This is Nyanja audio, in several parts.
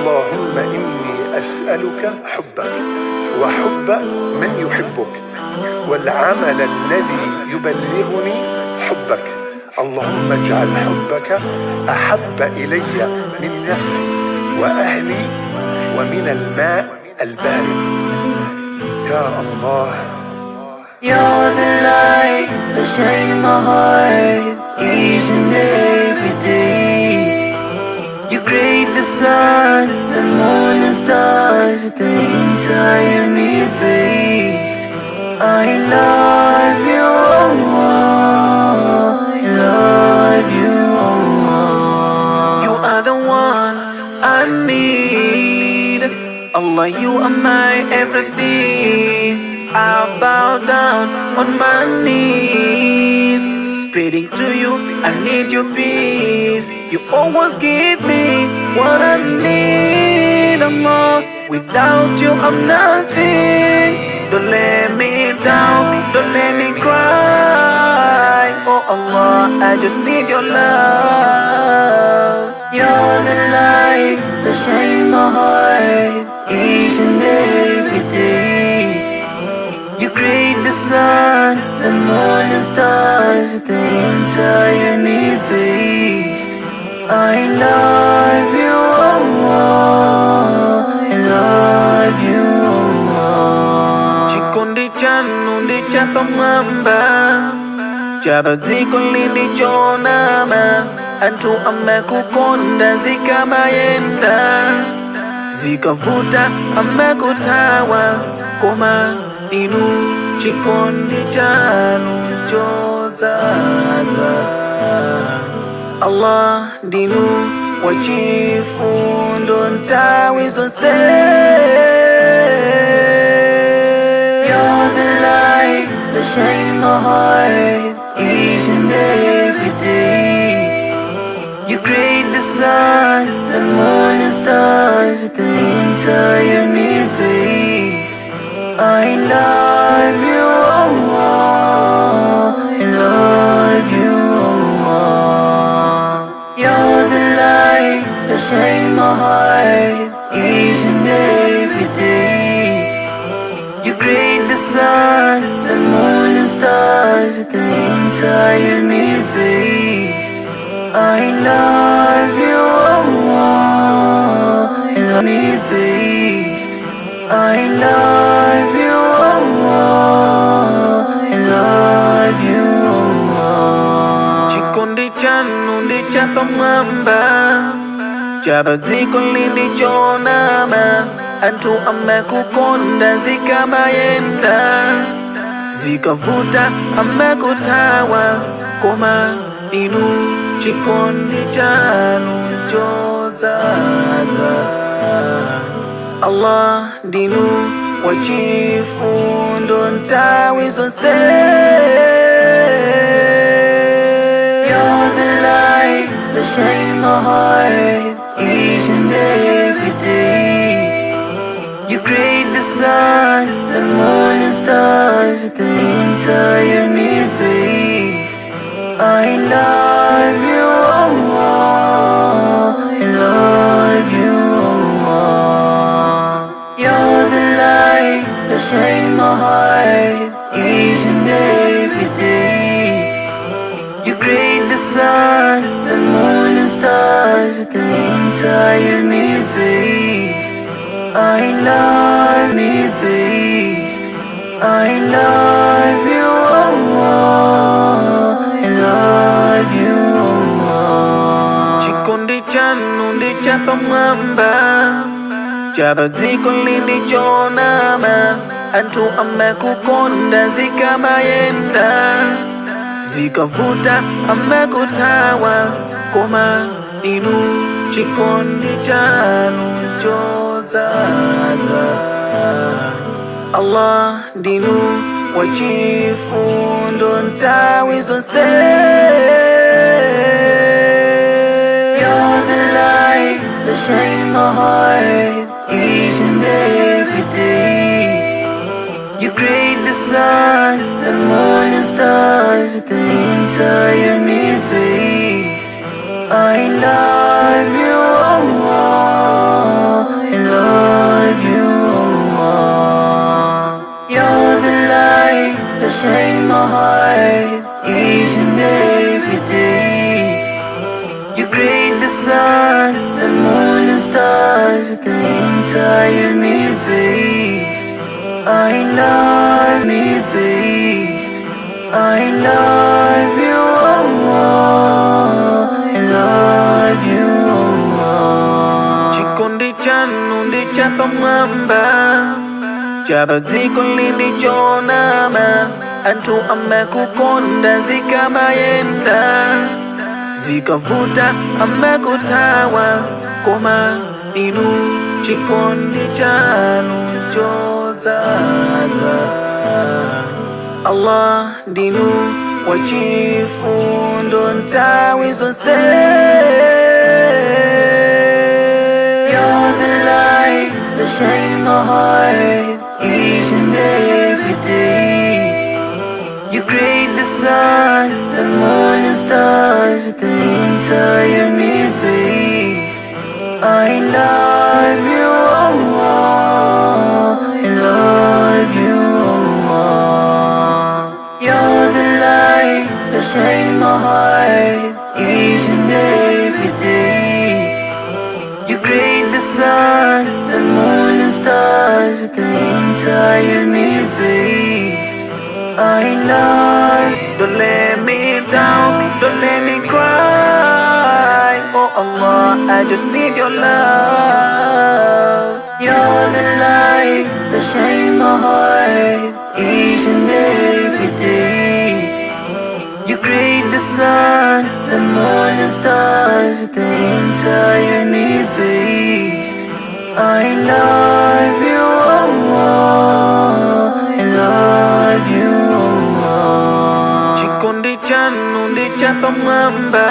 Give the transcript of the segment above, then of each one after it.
اللهم إني أسألك حبك وحب من يحبك والعمل الذي يبلغني حبك. اللهم اجعل حبك أحب إلي من نفسي وأهلي ومن الماء البارد. يا الله. You're the light that shines my heart each and every day. You create the sun, the moon and stars, the entire universe. I love you, Allah. I love you, Allah. You are the one I need. Allah, you are my everything. I bow down on my knees, praying to you, I need your peace. You always give me what I need, Allah. Without you, I'm nothing. Don't let me down, don't let me cry. Oh Allah, I just need your love. You're the light that shines my heart each and every day. You create the sun, the moon and stars, the entire universe. I love you, Allah. I love you, Allah. Chikondi chanu ndi chapamwamba, chapadziko lili chonama. Anthu amekukonda zikamayenda, zikavuta amekutawa. Koma inu chikondi chanu chodzaza. Allah ndinu wachifundo nthawi zonse. You're the light that shines my heart each and every day. You create the sun, the moon and stars, the entire universe. I love you, Allah. I love you, Allah. You're the light that shines my heart each and every day. You create the sun, the moon and stars, the entire universe. I love you, Allah. I love you, universe. I love you, Allah. I love you, Allah. Chikondi chanu ndi chapamwamba, chapadziko lili chonama. Anthu amekukonda zikamayenda, zikavuta amekutawa. Koma inu chikondi chanu chodzaza. Allah ndinu wachifundo nthawi zonse. You're the light that shines my heart each and every day. You create the sun, the moon and stars, the entire universe. I love you, Allah. I love you, Allah. You're the light that shines my heart each and every day. You create the sun, the moon and stars, the entire universe. I love universe. I love you, Allah. I love you, Allah. Chikondi chanu ndi chapamwamba, chapadziko lili chonama. Anthu amekukonda zikamayenda, zikavuta amekutawa. Koma inu chikondi chanu chodzaza. Allah ndinu wachifundo nthawi zonse. You're the light that shines my heart each and every day. You create the sun, the moon and stars, the entire universe. I love you, Allah. stars, the entire universe. I love universe. I love you, Allah. I love you, Allah. Chikundi chanu ndichapa mwamba, Jabaziko lilichonama, antu amekukonda zikamayenda, zikavuta amekutawa, koma inu chikondi chanu chozaza. Allah dinu wachifundo ntawi zonse. You're the light that shine my heart each and every day. You create the sun, the moon and stars, the entire universe. I love you, Allah. I love you, Allah. You're the light that shine my heart each and every day. You create the sun, the moon and stars, the entire universe. I love you. Don't let me down, don't let me cry. Oh Allah, I just need your love. You're the light that shine my heart each and every day. You create the sun, the moon and stars, the entire universe. I love you, Allah. I love you, Allah. Chikundi chanu ndichapa mwamba,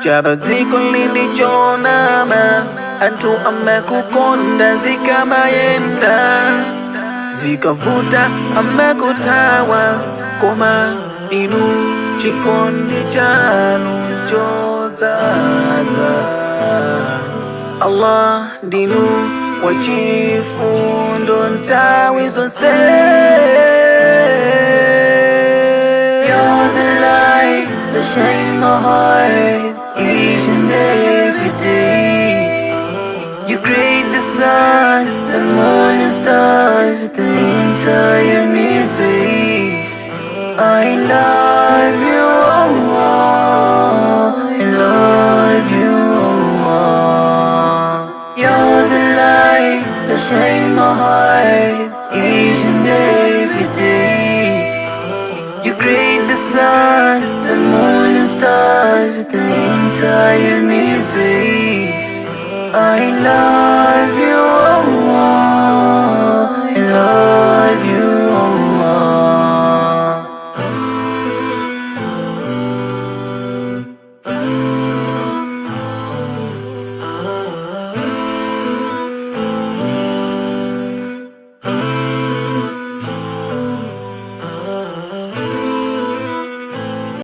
Jabaziko lilichonama, antu amekukonda zikamayenda, zikavuta amekutawa, koma inu chikondi chanu chozaza. Allah dinu wachifundo ntawi zonse. You're the light that shine my heart each and every day. You create the sun, the moon and stars, the entire universe. I love you, Allah. I love you, Allah. You're the light that shine my heart each and every day. You create the sun, the moon and stars, the entire universe. I love you.